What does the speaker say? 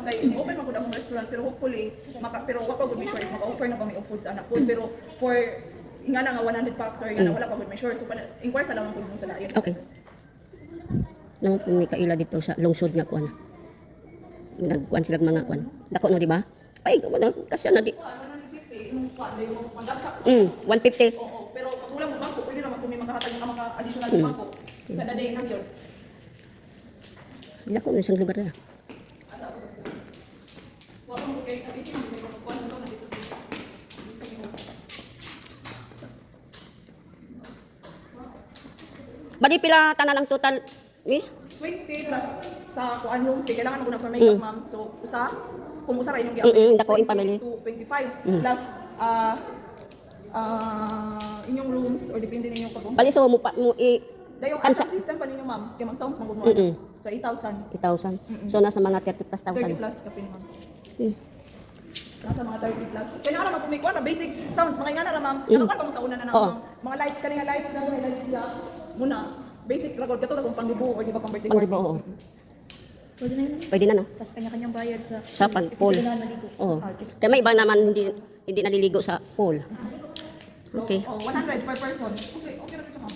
kay open man gud ang restaurant pero hopefully pero wa pa gud may sure if maka-offer na ba may food sa anak food pero for nga na nga 100 packs or nga na wala pa gud may sure so inquire sa lang gud mo sa lain. Okay. Naman po may kaila dito sa lungsod nga kuan. Nagkuan sila mga kuan. Dako no di ba? Ay, kasi na di. 150 yung kuan day mo magdagsa. 150. Oo, pero pag wala mo bangko pwede naman kung may makahatag nga mga additional bangko. Sa day na yun. Dako no isang lugar na. Wala mo kay abisi mo may kuan mo na dito. Bali pila tanan ang total, miss? 20 plus sa kuan yung stay kailangan mo na for makeup ma'am. So kung usa ra inyong gi-apply. Dako in family. To 25 plus inyong rooms or depende ninyong pag Bali so mo dayo ang system pa ninyo ma'am kay mag-sounds magud mo. So 8,000. 8,000. So nasa mga 30 plus 30 1,000. plus kapin ma'am. Nasa mga 30 plus. Kaya na naman kung may kuan na basic sounds mga ingana na ma'am. Nakuha pa mo sa una na mga lights kanina lights na may lights na muna. Basic record kato na kung pang-libo or di ba pang-birthday party. Oo. Pwede na yun. Pwede na no. Tapos kanya-kanyang bayad Sa pool. Oo. Kaya may iba naman hindi naliligo sa pool. Okay. 100 per person. Okay, okay ra ito ma'am.